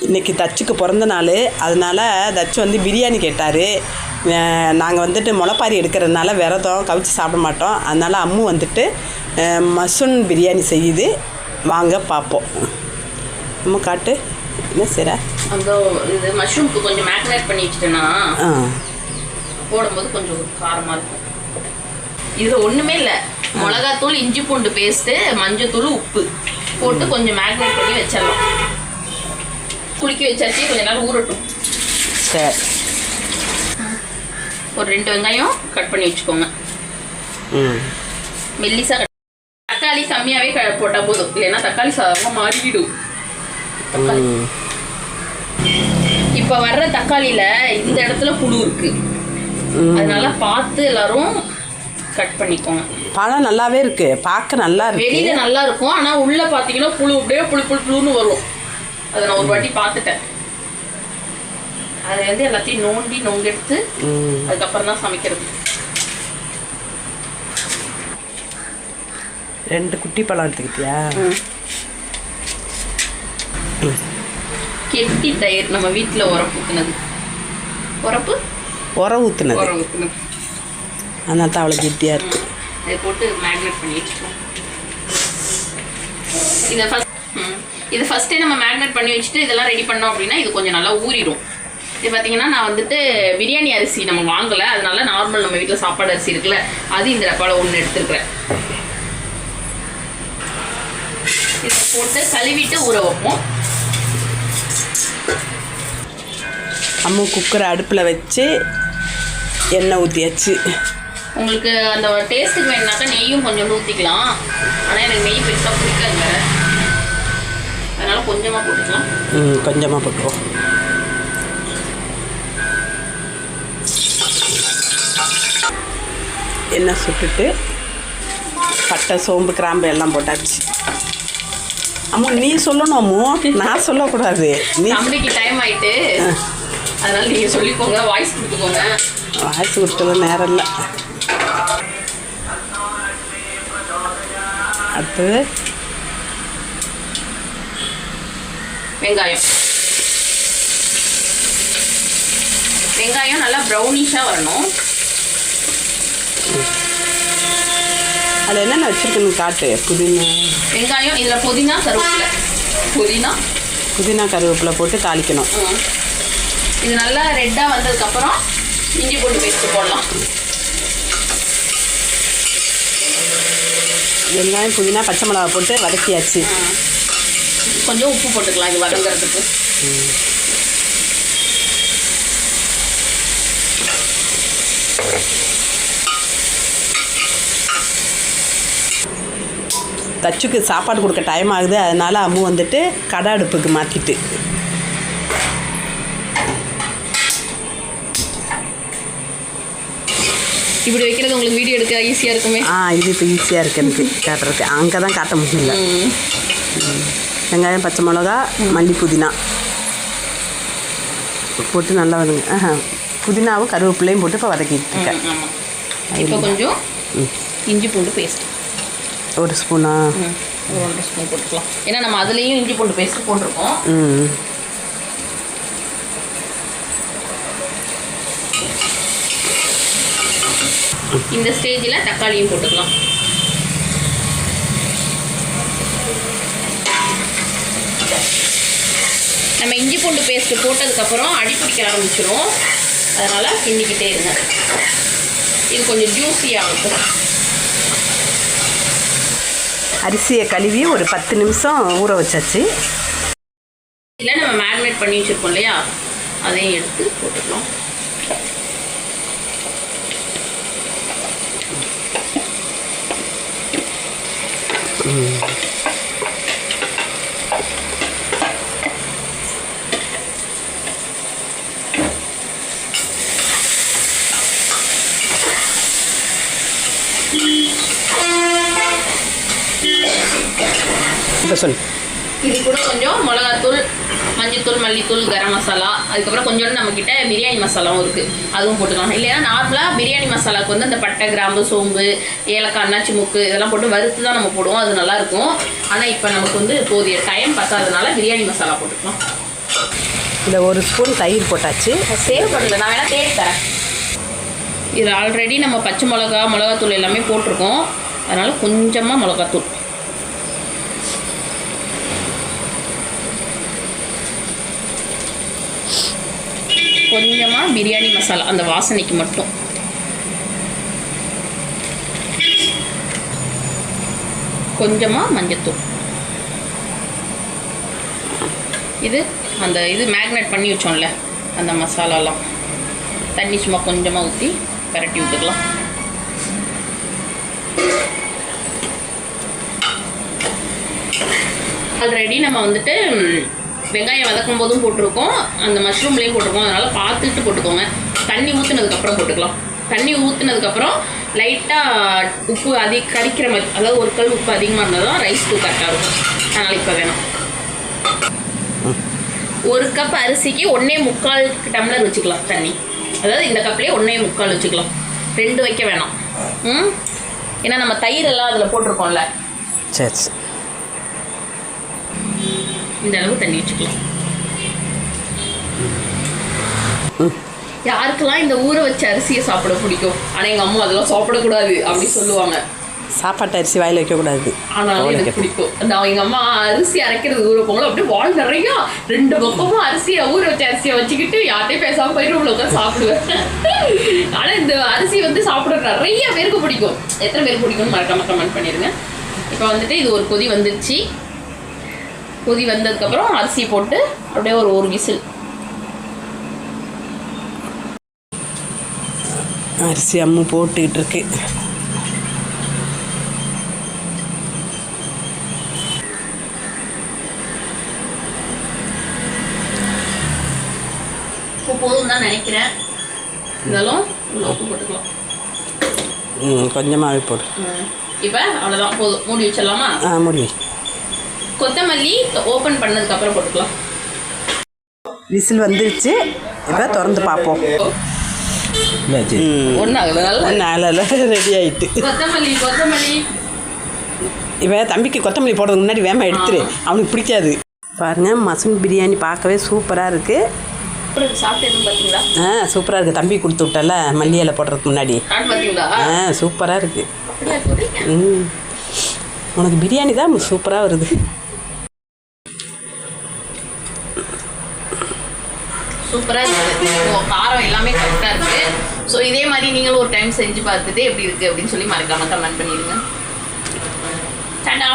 இன்றைக்கி தச்சுக்கு பிறந்த நாள், அதனால் தச்சு வந்து பிரியாணி கேட்டார். நாங்கள் வந்துட்டு முளைப்பாரி எடுக்கிறதுனால விரதம் கவிச்சு சாப்பிட மாட்டோம். அதனால் அம்மு வந்துட்டு மஷ்ரூம் பிரியாணி செய்யுது. வாங்க பார்ப்போம். அம்மு காட்டு என்ன செய்கிற? அந்த இது மஷ்ரூம்க்கு கொஞ்சம் மேக்னேட் பண்ணி வச்சுட்டேன்னா போடும்போது கொஞ்சம் காரமாக இருக்கும். இதில் ஒன்றுமே இல்லை, மிளகாத்தூள், இஞ்சி பூண்டு பேஸ்ட்டு, மஞ்சத்தூள், உப்பு போட்டு கொஞ்சம் மேக்னேட் பண்ணி வச்சிடலாம். குளிக்க வச்சாச்சு, கொஞ்ச நேரம் ஊறட்டும். சரி, ஒரு 2 வெங்காயம் கட் பண்ணி வச்சுக்கோங்க. மெல்லிசா தக்காளி கம்மியாகவே போட்டால் போதும், இல்லைன்னா தக்காளி சாதமாக மாறிவிடும். இப்போ வர்ற தக்காளியில் இந்த இடத்துல புழு இருக்கு, அதனால பார்த்து எல்லாரும் கட் பண்ணிக்கோங்க. பழம் நல்லாவே இருக்கு, பார்க்க நல்லா இருக்கு, வெளியில நல்லா இருக்கும். ஆனால் உள்ள பார்த்தீங்கன்னா புழு அப்படியே புழுன்னு வரும். அதை நான் ஒரு வாட்டி பார்த்துட்டேன். அதை வந்து எல்லாத்தையும் நோங்கெடுத்து அதுக்கப்புறம் தான் சமைக்கிறது. 2 குட்டி பழம் எடுத்துக்கிட்டியா? கெட்டி தயிர், நம்ம வீட்டில் உரம் ஊற்றுனது. ஊற்றுனது அதனால தான் அவ்வளோ கெட்டியாக இருக்குது. அதை போட்டு மேக்னேட் பண்ணி வச்சுக்கோம். இதை ஃபஸ்ட்டே நம்ம மேக்னேட் பண்ணி வச்சுட்டு இதெல்லாம் ரெடி பண்ணோம் அப்படின்னா இது கொஞ்சம் நல்லா ஊறிடும். இது பார்த்தீங்கன்னா நான் வந்துட்டு பிரியாணி அரிசி நம்ம வாங்கலை, அதனால நார்மல் நம்ம வீட்டில் சாப்பாடு அரிசி இருக்குல்ல, அது இந்த டப்பாவில் 1 எடுத்துருக்குறேன். இதை போட்டு கழுவிட்டு ஊற வைப்போம். அம்மா குக்கரை அடுப்பில் வச்சு எண்ணெய் ஊற்றியாச்சு. உங்களுக்கு அந்த டேஸ்ட்டுக்கு வேணுனாக்கா நெய்யும் கொஞ்சம் ஊற்றிக்கலாம். ஆனால் எனக்கு நெய் பெருசாக பிடிக்காது வேறு, அதனால் கொஞ்சமாக போட்டுக்கலாம். கொஞ்சமாக போட்டுருவோம். எண்ணெய் சுட்டுட்டு பட்டை, சோம்பு, கிராம்பு எல்லாம் போட்டாச்சு. அம்மா நீ சொல்லணும் அம்மு, நான் சொல்லக்கூடாது. நீ தம்பிக்கு டைம் ஆகிட்டு, அதனால் நீங்கள் சொல்லிக்கோங்க, வாய்ஸ் கொடுத்துக்கோங்க. வாய்ஸ் கொடுத்தது நேரம் இல்லை. அடுத்தது வெங்காயம் நல்லா ப்ரௌனிஷாக வரணும். அதில் என்னென்ன வச்சுருக்குன்னு காட்டு. புதினா, வெங்காயம், இதில் புதினா கருவேப்பிலை போட்டு தாளிக்கணும். இது நல்லா ரெட்டாக வந்ததுக்கப்புறம் இஞ்சி பூண்டு பேஸ்ட்டு போடலாம். வெங்காயம், புதினா, பச்சை மிளகா போட்டு வதக்கியாச்சு. கொஞ்சம் உப்பு போட்டுக்கலாம் இது வதங்கிறதுக்கு. தச்சுக்கு சாப்பாடு கொடுக்க டைம் ஆகுது, அதனால் அம்மு வந்துட்டு கடை அடுப்புக்கு மாற்றிட்டு இப்படி வைக்கிறது உங்களுக்கு வீடியோ எடுக்க ஈஸியாக இருக்குமே. இது இப்போ ஈஸியாக இருக்குது எனக்கு காட்டுறதுக்கு. அங்கே தான் காட்ட முடியல. வெங்காயம், பச்சை மிளகா, மல்லி, புதினா போட்டு நல்லா வதங்க. புதினாவும் கருவேப்பிலையும் போட்டு இப்போ வதக்கிட்டு இருக்கேன். இப்போ கொஞ்சம் இஞ்சி பூண்டு பேஸ்ட் 1 ஸ்பூனா? 1 ஸ்பூன் போட்டுக்கலாம். ஏன்னா நம்ம அதுலேயும் இஞ்சி பூண்டு பேஸ்ட் போட்டிருக்கோம். இந்த ஸ்டேஜில் தக்காளியும் போட்டுக்கலாம். நம்ம இஞ்சி பூண்டு பேஸ்ட்டு போட்டதுக்கப்புறம் அடி பிடிக்க ஆரம்பிச்சிடும், அதனால் கிண்டிக்கிட்டே இருங்க. இது கொஞ்சம் ஜூஸியாகும். அரிசியை கழுவி ஒரு 10 நிமிஷம் ஊற வச்சாச்சு. இல்லை நம்ம மேரினேட் பண்ணி வச்சுருக்கோம் இல்லையா, அதையும் எடுத்து போட்டுக்கலாம். சொல். இது கூட கொஞ்சம் மிளகாத்தூள், மஞ்சத்தூள், மல்லித்தூள், கரம் மசாலா, அதுக்கப்புறம் கொஞ்சோண்டு நம்மக்கிட்ட பிரியாணி மசாலாவும் இருக்குது, அதுவும் போட்டுக்கலாம். இல்லைன்னா நார்மலாக பிரியாணி மசாலாவுக்கு வந்து அந்த பட்டை, கிராம்பு, சோம்பு, ஏலக்காய், அன்னாச்சி முக்கு இதெல்லாம் போட்டு வறுத்து தான் நம்ம போடுவோம், அது நல்லாயிருக்கும். ஆனால் இப்போ நமக்கு வந்து போதிய டைம் பத்தாததுனால பிரியாணி மசாலா போட்டுக்கலாம். இதில் 1 ஸ்பூன் தயிர் போட்டாச்சு. சேவ் பண்ணல, நான் வேணால் தேடி தரேன். இதில் ஆல்ரெடி நம்ம பச்சை மிளகாத்தூள் எல்லாமே போட்டிருக்கோம். அதனால் கொஞ்சமாக மிளகாத்தூள், கொஞ்சமாக பிரியாணி மசாலா அந்த வாசனைக்கு மட்டும், கொஞ்சமாக மஞ்சத்தூள். இது மேக்னேட் பண்ணி வச்சோம்ல அந்த மசாலாலாம், தண்ணி சும்மா கொஞ்சமாக ஊற்றி பரட்டி விட்டுக்கலாம். ஆல்ரெடி நம்ம வந்துட்டு வெங்காயம் வதக்கும் போதும் போட்டிருக்கோம், அந்த மஷ்ரூம்லேயும் போட்டிருக்கோம். அதனால் பார்த்துட்டு போட்டுக்கோங்க. தண்ணி ஊற்றுனதுக்கப்புறம் போட்டுக்கலாம். தண்ணி ஊற்றுனதுக்கப்புறம் லைட்டாக உப்பு கறிக்கிற மாதிரி, அதாவது 1 கல் உப்பு அதிகமாக இருந்தால் தான் ரைஸ்க்கு கரெக்டாக இருக்கும். அதனால் இப்போ வேணும். 1 கப் அரிசிக்கு 1.25 டம்ளர் வச்சுக்கலாம் தண்ணி. அதாவது இந்த கப்லேயே 1.25 வச்சுக்கலாம், 2 வைக்க வேணாம். ஏன்னா நம்ம தயிர் எல்லாம் அதில் போட்டிருக்கோம்ல. சரி, இந்த அளவு தண்ணி வச்சுக்கலாம். யாருக்கெல்லாம் இந்த ஊற வச்ச அரிசியை சாப்பிட பிடிக்கும், ஆனால் எங்கள் அம்மா அதெல்லாம் சாப்பிடக்கூடாது அப்படி சொல்லுவாங்க. சாப்பாட்டு அரிசி வாயில் வைக்கக்கூடாது. ஆனாலும் எனக்கு பிடிக்கும். நான் எங்கள் அம்மா அரிசி அரைக்கிறது ஊற போகல, அப்படியே வால் நிறையா 2 பக்கமும் அரிசியை ஊற வச்ச அரிசியை வச்சுக்கிட்டு யார்ட்டையும் பேசாமல் போய் ரூமில் உட்காந்து சாப்பிடுவேன். ஆனால் இந்த அரிசி வந்து சாப்பிட நிறைய பேருக்கு பிடிக்கும். எத்தனை பேருக்கு பிடிக்கும்னு மறக்காம கமெண்ட் பண்ணிடுங்க. இப்போ வந்துட்டு இது ஒரு கொதி வந்துடுச்சு. கொதி வந்ததுக்கப்புறம் அரிசி போட்டு அப்படியே ஒரு விசில். அரிசி அம்மு போட்டுக்கிட்டு இருக்கு. போதும் தான் நினைக்கிறேன். இருந்தாலும் உப்பு போட்டுக்கலாம். கொஞ்சமாகவே போடு. இப்போ அவ்வளோதான், போதும். மூடி வச்சிடலாமா? மூடி. கொத்தமல்லி ஓப்பன் பண்ணதுக்கப்புறம் போட்டுக்கலாம். விசில் வந்துருச்சு. இப்போ திறந்து பார்ப்போம். ஒன்றாகல, ரெடி ஆகிட்டு. கொத்தமல்லி இப்போ தம்பிக்கு கொத்தமல்லி போடுறதுக்கு முன்னாடி வேகமாக எடுத்துரு, அவனுக்கு பிடிக்காது. பாருங்கள், மஷ்ரூம் பிரியாணி பார்க்கவே சூப்பராக இருக்குது. சாப்பிட்டு பார்த்தீங்களா? சூப்பராக இருக்குது. தம்பி கொடுத்து விட்டல மல்லி இலை போடுறதுக்கு முன்னாடி. சூப்பராக இருக்குது. உனக்கு பிரியாணி தான் சூப்பராக வருது. சூப்பராக இருக்குது. காரம் எல்லாமே கரெக்டாக இருக்குது. ஸோ இதே மாதிரி நீங்களும் ஒரு டைம் செஞ்சு பார்த்துட்டு எப்படி இருக்குது அப்படின்னு சொல்லி மறக்காம கமெண்ட் பண்ணிடுங்க. டாடா.